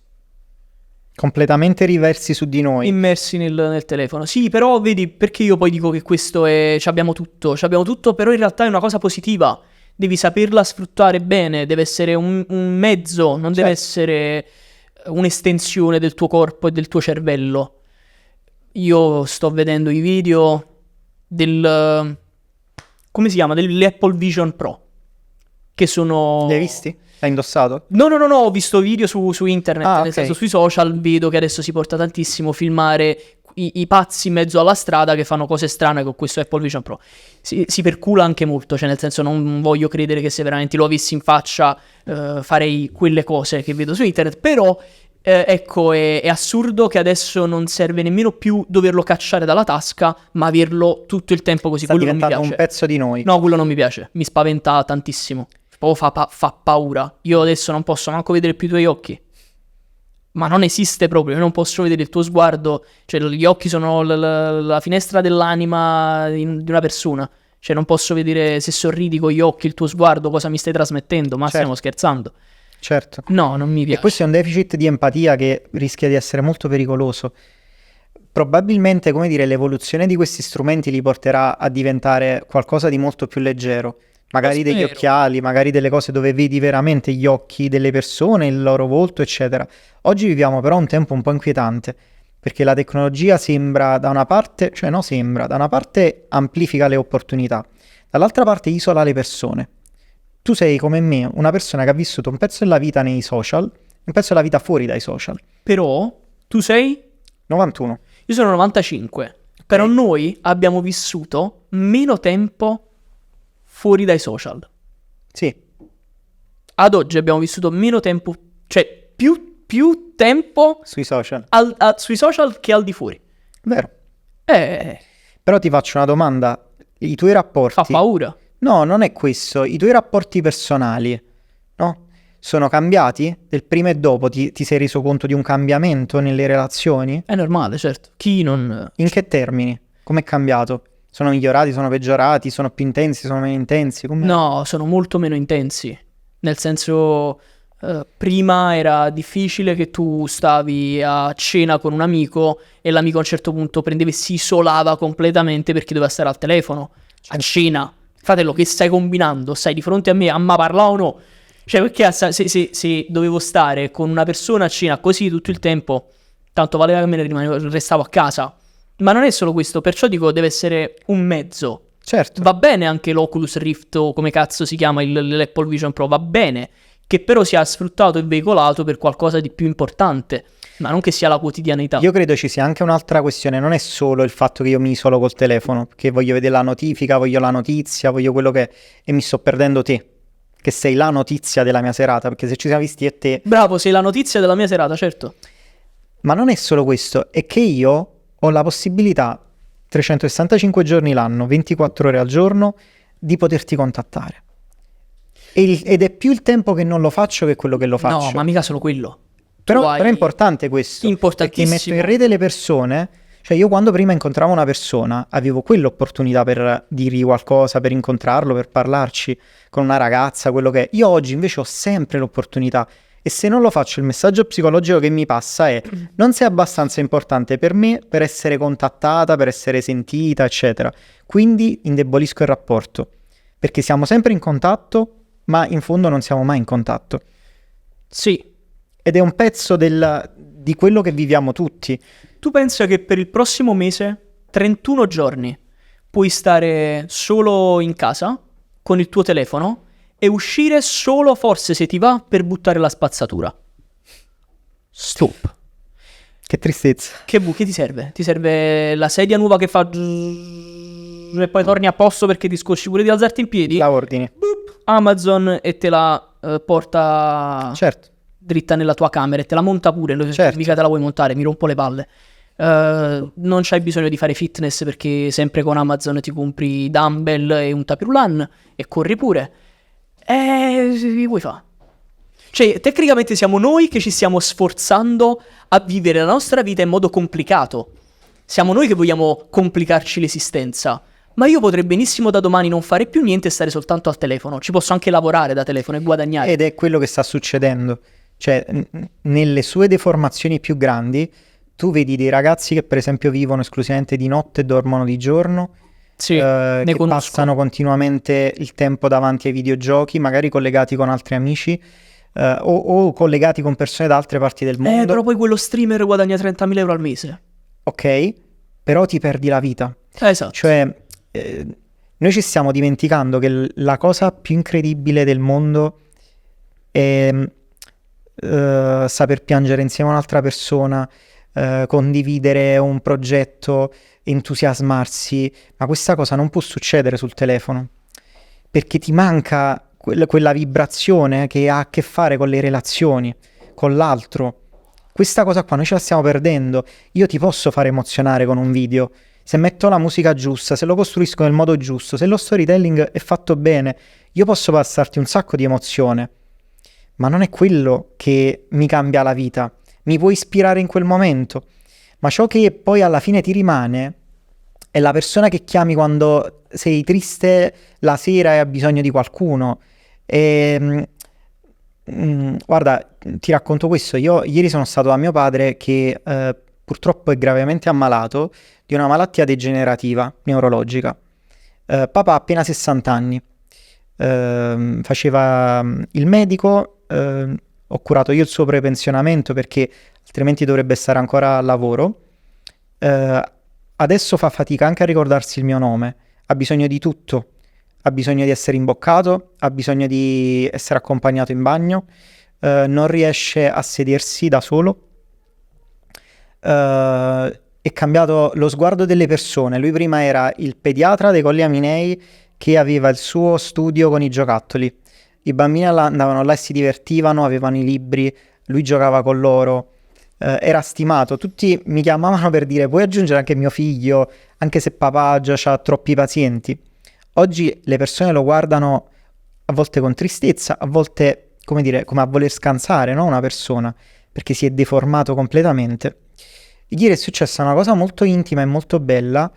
Completamente riversi su di noi. Immersi nel telefono. Sì, però vedi, perché io poi dico che questo è... C'abbiamo tutto, però in realtà è una cosa positiva. Devi saperla sfruttare bene, deve essere un mezzo, non deve essere un'estensione del tuo corpo e del tuo cervello. Io sto vedendo i video del... come si chiama? Dell'Apple Vision Pro. Che sono... Li hai visti? L'hai indossato? No, ho visto video su internet, nel ok. senso sui social, vedo che adesso si porta tantissimo filmare i pazzi in mezzo alla strada che fanno cose strane con questo Apple Vision Pro. Si percula anche molto, cioè nel senso non voglio credere che se veramente lo avessi in faccia farei quelle cose che vedo su internet, però ecco, è assurdo che adesso non serve nemmeno più doverlo cacciare dalla tasca, ma averlo tutto il tempo così. Sta Quello non mi diventando piace. un pezzo di noi. No, quello non mi piace, mi spaventa tantissimo. Proprio fa paura. Io adesso non posso manco vedere più i tuoi occhi. Ma non esiste proprio, io non posso vedere il tuo sguardo. Cioè, gli occhi sono la finestra dell'anima di una persona. Cioè, non posso vedere se sorridi con gli occhi, il tuo sguardo, cosa mi stai trasmettendo. Ma stiamo scherzando. Certo. No, non mi piace. E questo è un deficit di empatia che rischia di essere molto pericoloso. Probabilmente, come dire, l'evoluzione di questi strumenti li porterà a diventare qualcosa di molto più leggero. Magari degli occhiali, magari delle cose dove vedi veramente gli occhi delle persone, il loro volto, eccetera. Oggi viviamo però un tempo un po' inquietante, perché la tecnologia sembra da una parte, cioè no sembra, da una parte amplifica le opportunità, dall'altra parte isola le persone. Tu sei come me, una persona che ha vissuto un pezzo della vita nei social, un pezzo della vita fuori dai social. Però, tu sei? 91. Io sono 95. Però noi abbiamo vissuto meno tempo fuori dai social. Sì. Ad oggi abbiamo vissuto meno tempo, cioè più tempo Sui social. sui social che al di fuori. Vero. Eh, Però ti faccio una domanda. I tuoi rapporti... fa paura. No, non è questo. I tuoi rapporti personali, no? Sono cambiati? Del prima e dopo ti sei reso conto di un cambiamento nelle relazioni? È normale, certo. Chi non... In che termini? Com'è cambiato? Sono migliorati, sono peggiorati, sono più intensi, sono meno intensi? Com'è? No, sono molto meno intensi. Nel senso, prima era difficile che tu stavi a cena con un amico e l'amico a un certo punto prendeva e si isolava completamente perché doveva stare al telefono. A cena. Fratello, che stai combinando? Stai di fronte a me, a ma parla o no? Cioè, perché se dovevo stare con una persona a cena così tutto il tempo, tanto valeva che me ne restavo a casa. Ma non è solo questo, perciò dico deve essere un mezzo. Certo. Va bene anche l'Oculus Rift o come cazzo si chiama l'Apple Vision Pro, va bene, che però sia sfruttato e veicolato per qualcosa di più importante, ma non che sia la quotidianità. Io credo ci sia anche un'altra questione, non è solo il fatto che io mi isolo col telefono, che voglio vedere la notifica, voglio la notizia, voglio quello che è, e mi sto perdendo te, che sei la notizia della mia serata, perché se ci siamo visti e te... Bravo, sei la notizia della mia serata, certo. Ma non è solo questo, è che io ho la possibilità 365 giorni l'anno, 24 ore al giorno, di poterti contattare. Ed è più il tempo che non lo faccio che quello che lo faccio. No, ma mica solo quello. Però è importante questo. Importantissimo. Perché metto in rete le persone. Cioè io quando prima incontravo una persona avevo quell'opportunità per dirgli qualcosa, per incontrarlo, per parlarci con una ragazza, quello che è. Io oggi invece ho sempre l'opportunità. E se non lo faccio, il messaggio psicologico che mi passa è: non sei abbastanza importante per me per essere contattata, per essere sentita, eccetera. Quindi indebolisco il rapporto. Perché siamo sempre in contatto, ma in fondo non siamo mai in contatto. Sì. Ed è un pezzo di quello che viviamo tutti. Tu pensa che per il prossimo mese, 31 giorni, puoi stare solo in casa con il tuo telefono e uscire solo forse se ti va per buttare la spazzatura. Stop. Che tristezza. Che ti serve? Ti serve la sedia nuova che fa e poi torni a posto perché ti scocci pure di alzarti in piedi? La ordini. Boop, Amazon e te la porta Certo. dritta nella tua camera e te la monta pure. Certo. Mica te la vuoi montare, mi rompo le palle. Non c'hai bisogno di fare fitness perché sempre con Amazon ti compri dumbbell e un tapirulan e corri pure. Che vuoi fa? Cioè, tecnicamente siamo noi che ci stiamo sforzando a vivere la nostra vita in modo complicato. Siamo noi che vogliamo complicarci l'esistenza. Ma io potrei benissimo da domani non fare più niente e stare soltanto al telefono. Ci posso anche lavorare da telefono e guadagnare. Ed è quello che sta succedendo. Cioè, nelle sue deformazioni più grandi, tu vedi dei ragazzi che per esempio vivono esclusivamente di notte e dormono di giorno, Sì, ne che conosco. passano continuamente il tempo davanti ai videogiochi, magari collegati con altri amici, o collegati con persone da altre parti del mondo. Però poi quello streamer guadagna 30.000 euro al mese. Ok, però ti perdi la vita. Esatto. Cioè, noi ci stiamo dimenticando che la cosa più incredibile del mondo è saper piangere insieme a un'altra persona, condividere un progetto, entusiasmarsi, ma questa cosa non può succedere sul telefono, perché ti manca quella vibrazione che ha a che fare con le relazioni, con l'altro. Questa cosa qua noi ce la stiamo perdendo. Io ti posso fare emozionare con un video, se metto la musica giusta, se lo costruisco nel modo giusto, se lo storytelling è fatto bene, io posso passarti un sacco di emozione, ma non è quello che mi cambia la vita. Mi può ispirare in quel momento, ma ciò che poi alla fine ti rimane è la persona che chiami quando sei triste la sera e hai bisogno di qualcuno. Guarda, ti racconto questo. Io ieri sono stato da mio padre che purtroppo è gravemente ammalato di una malattia degenerativa neurologica. Papà ha appena 60 anni, faceva il medico, ho curato io il suo prepensionamento perché altrimenti dovrebbe stare ancora al lavoro. Adesso fa fatica anche a ricordarsi il mio nome, ha bisogno di tutto, ha bisogno di essere imboccato, ha bisogno di essere accompagnato in bagno, non riesce a sedersi da solo. È cambiato lo sguardo delle persone. Lui prima era il pediatra dei Colli Aminei che aveva il suo studio con i giocattoli. I bambini andavano là e si divertivano, avevano i libri, lui giocava con loro, era stimato. Tutti mi chiamavano per dire: puoi aggiungere anche mio figlio, anche se papà già ha troppi pazienti. Oggi le persone lo guardano a volte con tristezza, a volte, come dire, come a voler scansare, no? Una persona, perché si è deformato completamente. Ieri è successa una cosa molto intima e molto bella,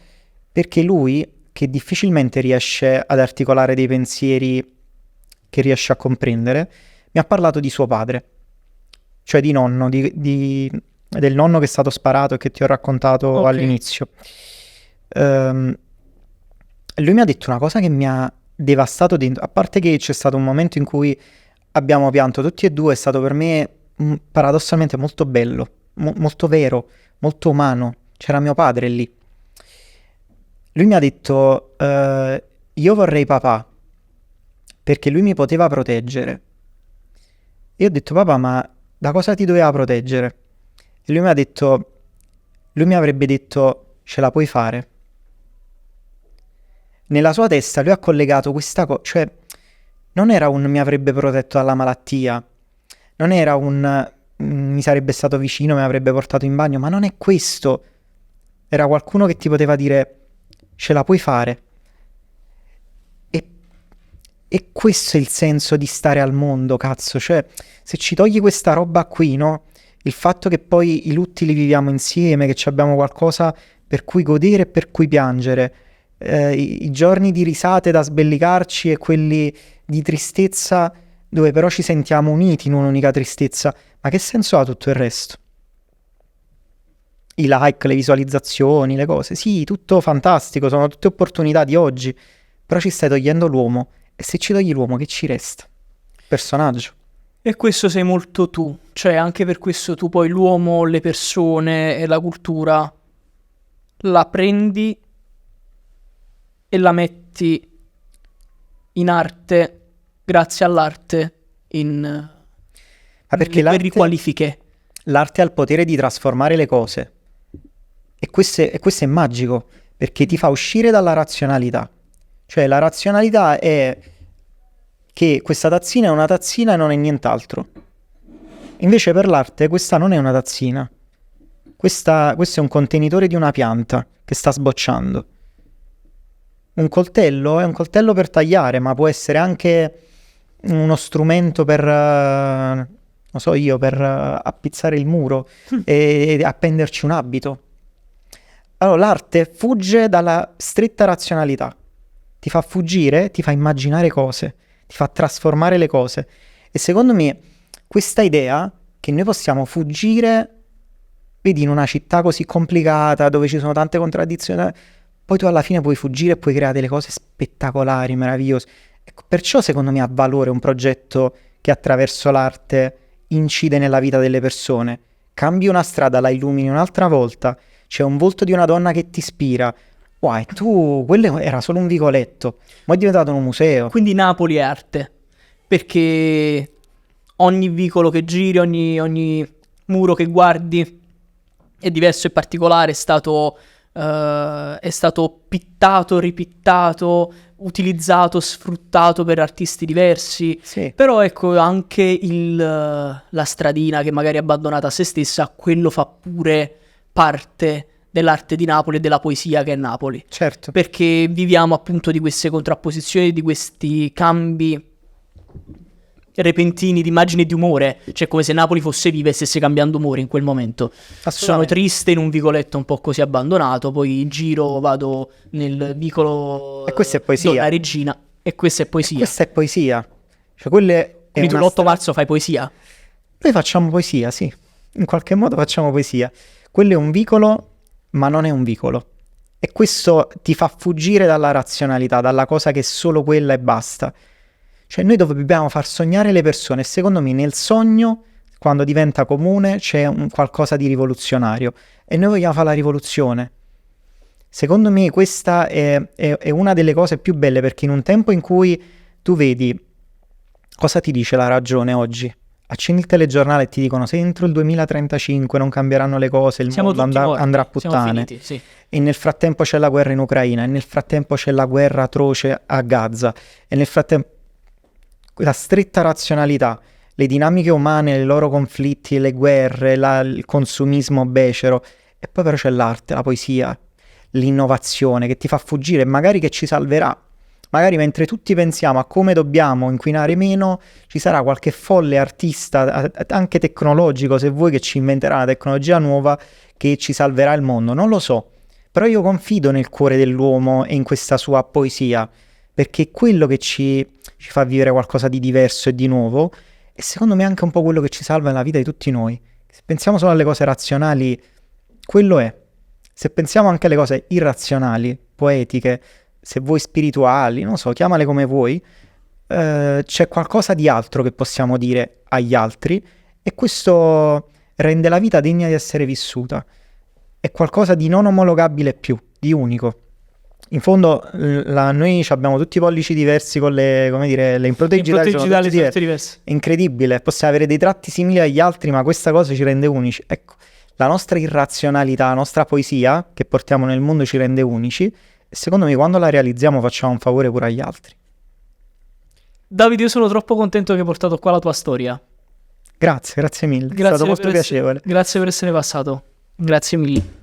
perché lui, che difficilmente riesce ad articolare dei pensieri che riesce a comprendere, mi ha parlato di suo padre, cioè di nonno, del nonno che è stato sparato e che ti ho raccontato all'inizio. Lui mi ha detto una cosa che mi ha devastato dentro, a parte che c'è stato un momento in cui abbiamo pianto tutti e due, è stato per me paradossalmente molto bello, molto vero, molto umano. C'era mio padre lì. Lui mi ha detto: io vorrei papà perché lui mi poteva proteggere. E io ho detto: papà, ma da cosa ti doveva proteggere? E lui mi ha detto, lui mi avrebbe detto: ce la puoi fare. Nella sua testa lui ha collegato questa cosa, cioè non era un mi avrebbe protetto dalla malattia, non era un mi sarebbe stato vicino, mi avrebbe portato in bagno, ma non è questo. Era qualcuno che ti poteva dire: ce la puoi fare. E questo è il senso di stare al mondo, cazzo. Cioè, se ci togli questa roba qui, no? Il fatto che poi i lutti li viviamo insieme, che abbiamo qualcosa per cui godere e per cui piangere, i giorni di risate da sbellicarci e quelli di tristezza dove però ci sentiamo uniti in un'unica tristezza, ma che senso ha tutto il resto? I like, le visualizzazioni, le cose, sì, tutto fantastico, sono tutte opportunità di oggi, però ci stai togliendo l'uomo, e se ci togli l'uomo che ci resta? Personaggio. E questo sei molto tu, cioè anche per questo tu poi l'uomo, le persone e la cultura la prendi e la metti in arte, grazie all'arte, in perché per riqualifiche. L'arte ha il potere di trasformare le cose, e questo è magico, perché ti fa uscire dalla razionalità. Cioè la razionalità è che questa tazzina è una tazzina e non è nient'altro. Invece per l'arte questa non è una tazzina. Questo è un contenitore di una pianta che sta sbocciando. Un coltello è un coltello per tagliare, ma può essere anche uno strumento per, non so io, per appizzare il muro e appenderci un abito. Allora, l'arte fugge dalla stretta razionalità, ti fa fuggire, ti fa immaginare cose, ti fa trasformare le cose. E secondo me questa idea che noi possiamo fuggire, vedi, in una città così complicata, dove ci sono tante contraddizioni, poi tu alla fine puoi fuggire e puoi creare delle cose spettacolari, meravigliose. Ecco, perciò secondo me ha valore un progetto che attraverso l'arte incide nella vita delle persone. Cambi una strada, la illumini un'altra volta, c'è un volto di una donna che ti ispira. Wow, tu, quello era solo un vicoletto, ma è diventato un museo. Quindi Napoli è arte, perché ogni vicolo che giri, ogni muro che guardi è diverso e particolare, è stato pittato, ripittato, utilizzato, sfruttato per artisti diversi. Sì. Però ecco, anche la stradina che magari è abbandonata a se stessa, quello fa pure parte dell'arte di Napoli e della poesia che è Napoli. Certo. Perché viviamo appunto di queste contrapposizioni, di questi cambi repentini di immagine e di umore, cioè come se Napoli fosse viva e stesse cambiando umore in quel momento. Sono triste in un vicoletto un po' così abbandonato, poi giro, vado nel vicolo E questa è poesia. Donna Regina, e questa è poesia. E questa è poesia. Cioè, quindi tu l'8 marzo fai poesia? Noi facciamo poesia, sì. In qualche modo facciamo poesia. Quello è un vicolo, ma non è un vicolo. E questo ti fa fuggire dalla razionalità, dalla cosa che è solo quella e basta. Cioè noi dobbiamo far sognare le persone, e secondo me nel sogno, quando diventa comune, c'è un qualcosa di rivoluzionario e noi vogliamo fare la rivoluzione. Secondo me questa è una delle cose più belle, perché in un tempo in cui tu vedi, cosa ti dice la ragione oggi? Accendi il telegiornale e ti dicono se entro il 2035 non cambieranno le cose, il mondo andrà a puttane. Finiti, sì. E nel frattempo c'è la guerra in Ucraina, e nel frattempo c'è la guerra atroce a Gaza, e nel frattempo la stretta razionalità, le dinamiche umane, i loro conflitti, le guerre, il consumismo becero, e poi però c'è l'arte, la poesia, l'innovazione che ti fa fuggire, magari che ci salverà. Magari mentre tutti pensiamo a come dobbiamo inquinare meno, ci sarà qualche folle artista, anche tecnologico, se vuoi, che ci inventerà una tecnologia nuova che ci salverà il mondo. Non lo so, però io confido nel cuore dell'uomo e in questa sua poesia, perché è quello che ci fa vivere qualcosa di diverso e di nuovo, e secondo me è anche un po' quello che ci salva nella vita di tutti noi. Se pensiamo solo alle cose razionali, quello è. Se pensiamo anche alle cose irrazionali, poetiche, se vuoi spirituali, non so, chiamale come vuoi, c'è qualcosa di altro che possiamo dire agli altri, e questo rende la vita degna di essere vissuta. È qualcosa di non omologabile più, di unico. In fondo noi abbiamo tutti i pollici diversi con le impronte digitali sono tutte diverse. È incredibile, possiamo avere dei tratti simili agli altri, ma questa cosa ci rende unici. Ecco, la nostra irrazionalità, la nostra poesia che portiamo nel mondo ci rende unici, e secondo me quando la realizziamo facciamo un favore pure agli altri. Davide, io sono troppo contento che hai portato qua la tua storia. Grazie mille, è stato molto piacevole. Grazie per essere passato, grazie mille.